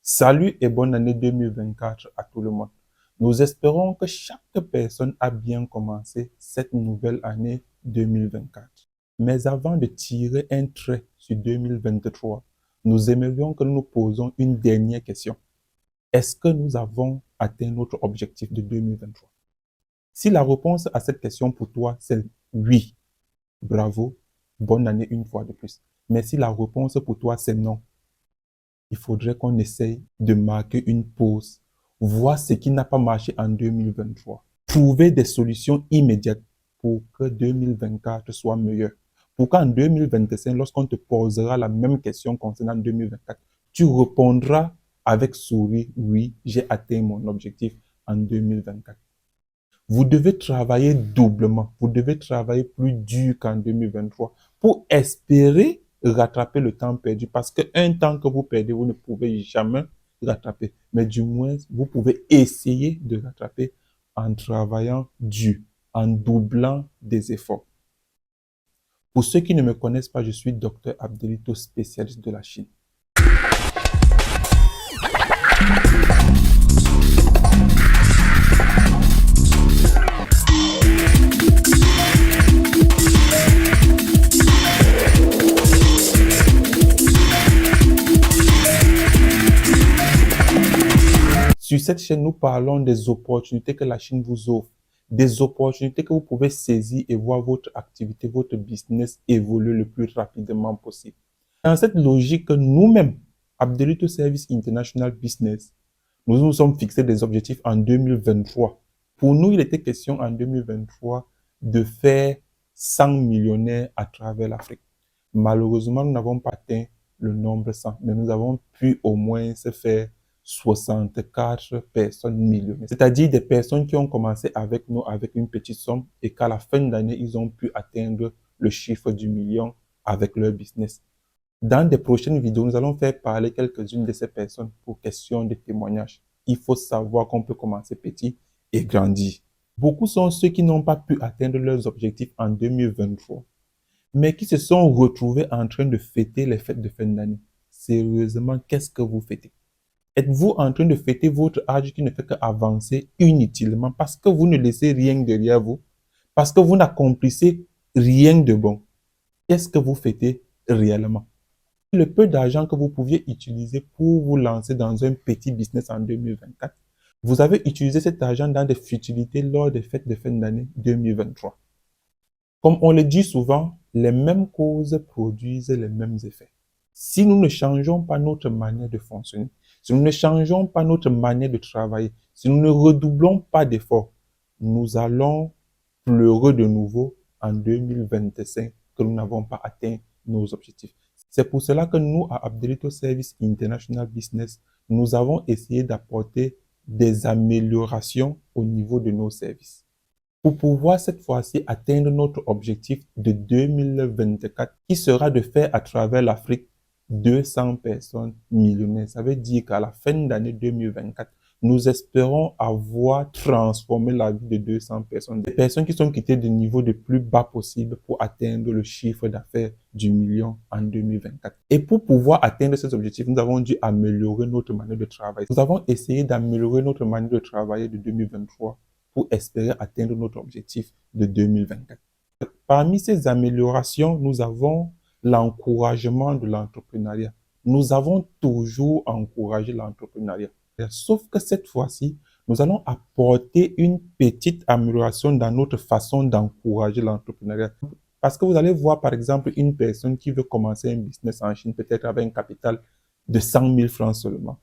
Salut et bonne année 2024 à tout le monde. Nous espérons que chaque personne a bien commencé cette nouvelle année 2024. Mais avant de tirer un trait sur 2023, nous aimerions que nous nous posions une dernière question. Est-ce que nous avons atteint notre objectif de 2023? Si la réponse à cette question pour toi, c'est oui, bravo, bonne année une fois de plus. Mais si la réponse pour toi, c'est non, il faudrait qu'on essaye de marquer une pause, voir ce qui n'a pas marché en 2023, trouver des solutions immédiates pour que 2024 soit meilleur. Pour qu'en 2025, lorsqu'on te posera la même question concernant 2024, tu répondras avec sourire, oui, j'ai atteint mon objectif en 2024. Vous devez travailler doublement, vous devez travailler plus dur qu'en 2023 pour espérer rattraper le temps perdu. Parce qu'un temps que vous perdez, vous ne pouvez jamais rattraper. Mais du moins, vous pouvez essayer de rattraper en travaillant dur, en doublant des efforts. Pour ceux qui ne me connaissent pas, je suis Dr Abdelito, spécialiste de la Chine. Sur cette chaîne, nous parlons des opportunités que la Chine vous offre, des opportunités que vous pouvez saisir et voir votre activité, votre business évoluer le plus rapidement possible. Dans cette logique, nous-mêmes, Abdelito Service International Business, nous nous sommes fixés des objectifs en 2023. Pour nous, il était question en 2023 de faire 100 millionnaires à travers l'Afrique. Malheureusement, nous n'avons pas atteint le nombre 100, mais nous avons pu au moins se faire 64 personnes millionnaires. C'est-à-dire des personnes qui ont commencé avec nous avec une petite somme et qu'à la fin d'année, ils ont pu atteindre le chiffre du million avec leur business. Dans des prochaines vidéos, nous allons faire parler quelques-unes de ces personnes pour question de témoignages. Il faut savoir qu'on peut commencer petit et grandir. Beaucoup sont ceux qui n'ont pas pu atteindre leurs objectifs en 2023, mais qui se sont retrouvés en train de fêter les fêtes de fin d'année. Sérieusement, qu'est-ce que vous fêtez? Êtes-vous en train de fêter votre âge qui ne fait qu'avancer inutilement parce que vous ne laissez rien derrière vous, parce que vous n'accomplissez rien de bon? Qu'est-ce que vous fêtez réellement? Le peu d'argent que vous pouviez utiliser pour vous lancer dans un petit business en 2024, vous avez utilisé cet argent dans des futilités lors des fêtes de fin d'année 2023. Comme on le dit souvent, les mêmes causes produisent les mêmes effets. Si nous ne changeons pas notre manière de fonctionner, si nous ne changeons pas notre manière de travailler, si nous ne redoublons pas d'efforts, nous allons pleurer de nouveau en 2025 que nous n'avons pas atteint nos objectifs. C'est pour cela que nous, à Abdelito Service International Business, nous avons essayé d'apporter des améliorations au niveau de nos services pour pouvoir cette fois-ci atteindre notre objectif de 2024 qui sera de faire à travers l'Afrique 200 personnes millionnaires. Ça veut dire qu'à la fin d'année 2024, nous espérons avoir transformé la vie de 200 personnes. Des personnes qui sont quittées du niveau le plus bas possible pour atteindre le chiffre d'affaires du million en 2024. Et pour pouvoir atteindre ces objectifs, nous avons dû améliorer notre manière de travailler. Nous avons essayé d'améliorer notre manière de travailler de 2023 pour espérer atteindre notre objectif de 2024. Parmi ces améliorations, nous avons l'encouragement de l'entrepreneuriat. Nous avons toujours encouragé l'entrepreneuriat. Sauf que cette fois-ci, nous allons apporter une petite amélioration dans notre façon d'encourager l'entrepreneuriat. Parce que vous allez voir, par exemple, une personne qui veut commencer un business en Chine, peut-être avec un capital de 100 000 francs seulement.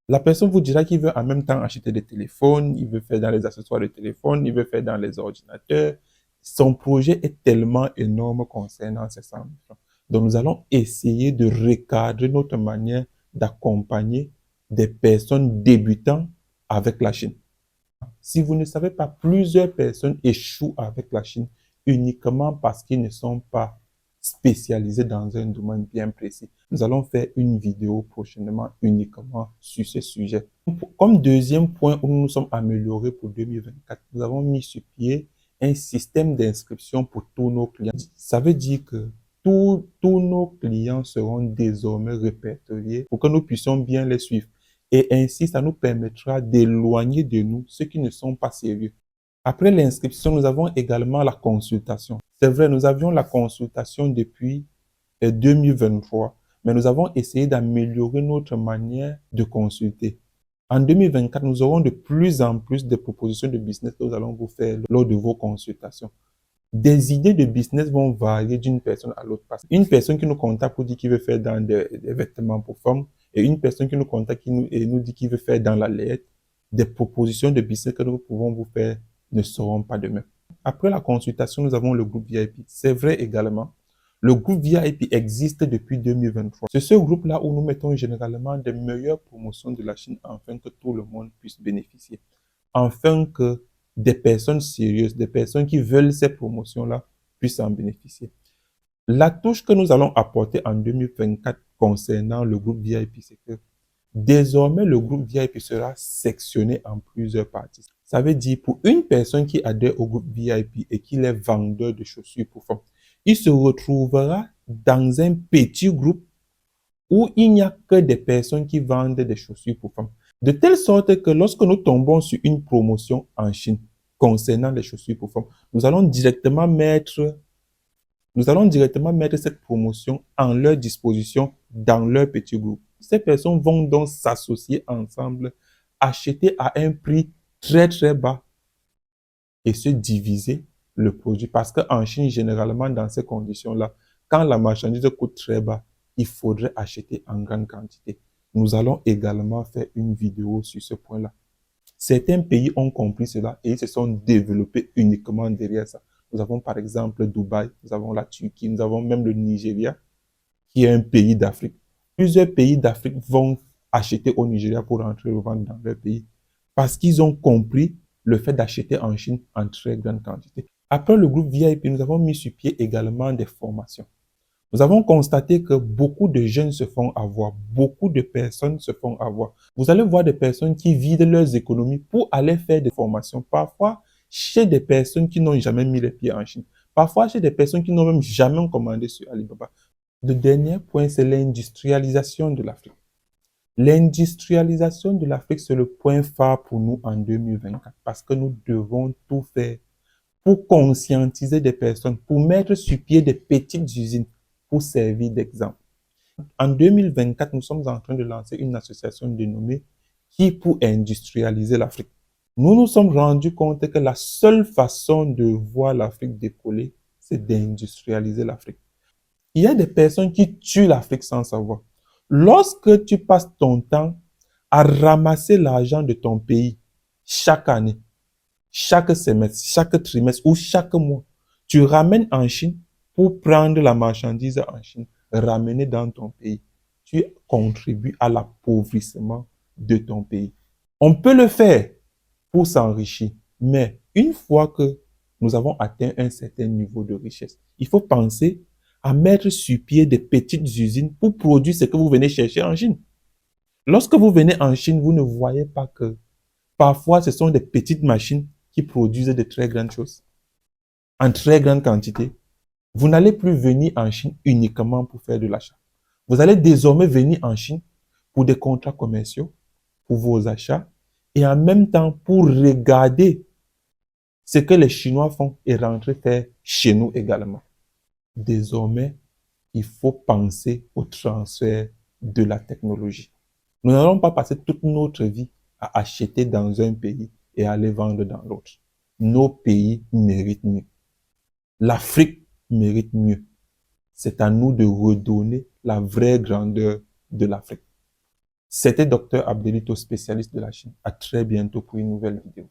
La personne vous dira qu'il veut en même temps acheter des téléphones, il veut faire dans les accessoires de téléphone, il veut faire dans les ordinateurs. Son projet est tellement énorme concernant ces 100 000 francs. Donc, nous allons essayer de recadrer notre manière d'accompagner des personnes débutantes avec la Chine. Si vous ne savez pas, plusieurs personnes échouent avec la Chine uniquement parce qu'ils ne sont pas spécialisés dans un domaine bien précis. Nous allons faire une vidéo prochainement uniquement sur ce sujet. Comme deuxième point où nous nous sommes améliorés pour 2024, nous avons mis sur pied un système d'inscription pour tous nos clients. Ça veut dire que tous nos clients seront désormais répertoriés pour que nous puissions bien les suivre. Et ainsi, ça nous permettra d'éloigner de nous ceux qui ne sont pas sérieux. Après l'inscription, nous avons également la consultation. C'est vrai, nous avions la consultation depuis 2023, mais nous avons essayé d'améliorer notre manière de consulter. En 2024, nous aurons de plus en plus de propositions de business que nous allons vous faire lors de vos consultations. Des idées de business vont varier d'une personne à l'autre. Une personne qui nous contacte pour dire qu'il veut faire dans des vêtements pour femmes et une personne qui nous contacte et nous dit qu'il veut faire dans la lettre, des propositions de business que nous pouvons vous faire ne seront pas de même. Après la consultation, nous avons le groupe VIP. C'est vrai également. Le groupe VIP existe depuis 2023. C'est ce groupe-là où nous mettons généralement des meilleures promotions de la Chine afin que tout le monde puisse bénéficier. Afin que des personnes sérieuses, des personnes qui veulent ces promotions-là puissent en bénéficier. La touche que nous allons apporter en 2024 concernant le groupe VIP, c'est que désormais, le groupe VIP sera sectionné en plusieurs parties. Ça veut dire pour une personne qui adhère au groupe VIP et qui est vendeur de chaussures pour femmes, il se retrouvera dans un petit groupe où il n'y a que des personnes qui vendent des chaussures pour femmes. De telle sorte que lorsque nous tombons sur une promotion en Chine concernant les chaussures pour femmes, nous allons directement mettre cette promotion en leur disposition dans leur petit groupe. Ces personnes vont donc s'associer ensemble, acheter à un prix très très bas et se diviser le produit. Parce qu'en Chine, généralement, dans ces conditions-là, quand la marchandise coûte très bas, il faudrait acheter en grande quantité. Nous allons également faire une vidéo sur ce point-là. Certains pays ont compris cela et ils se sont développés uniquement derrière ça. Nous avons par exemple Dubaï, nous avons la Turquie, nous avons même le Nigeria, qui est un pays d'Afrique. Plusieurs pays d'Afrique vont acheter au Nigeria pour rentrer revendre dans leur pays parce qu'ils ont compris le fait d'acheter en Chine en très grande quantité. Après le groupe VIP, nous avons mis sur pied également des formations. Nous avons constaté que beaucoup de jeunes se font avoir, beaucoup de personnes se font avoir. Vous allez voir des personnes qui vident leurs économies pour aller faire des formations, parfois chez des personnes qui n'ont jamais mis les pieds en Chine, parfois chez des personnes qui n'ont même jamais commandé sur Alibaba. Le dernier point, c'est l'industrialisation de l'Afrique. L'industrialisation de l'Afrique, c'est le point phare pour nous en 2024 parce que nous devons tout faire pour conscientiser des personnes, pour mettre sur pied des petites usines pour servir d'exemple. En 2024, nous sommes en train de lancer une association dénommée Qui pour industrialiser l'Afrique. Nous nous sommes rendus compte que la seule façon de voir l'Afrique décoller, c'est d'industrialiser l'Afrique. Il y a des personnes qui tuent l'Afrique sans savoir. Lorsque tu passes ton temps à ramasser l'argent de ton pays chaque année, chaque semestre, chaque trimestre ou chaque mois, tu ramènes en Chine pour prendre la marchandise en Chine, ramener dans ton pays. Tu contribues à l'appauvrissement de ton pays. On peut le faire pour s'enrichir, mais une fois que nous avons atteint un certain niveau de richesse, il faut penser à mettre sur pied des petites usines pour produire ce que vous venez chercher en Chine. Lorsque vous venez en Chine, vous ne voyez pas que parfois ce sont des petites machines qui produisent de très grandes choses en très grande quantité. Vous n'allez plus venir en Chine uniquement pour faire de l'achat. Vous allez désormais venir en Chine pour des contrats commerciaux, pour vos achats et en même temps pour regarder ce que les Chinois font et rentrer faire chez nous également. Désormais, il faut penser au transfert de la technologie. Nous n'allons pas passer toute notre vie à acheter dans un pays et à aller vendre dans l'autre. Nos pays méritent mieux. L'Afrique mérite mieux. C'est à nous de redonner la vraie grandeur de l'Afrique. C'était Dr Abdelito, spécialiste de la Chine. À très bientôt pour une nouvelle vidéo.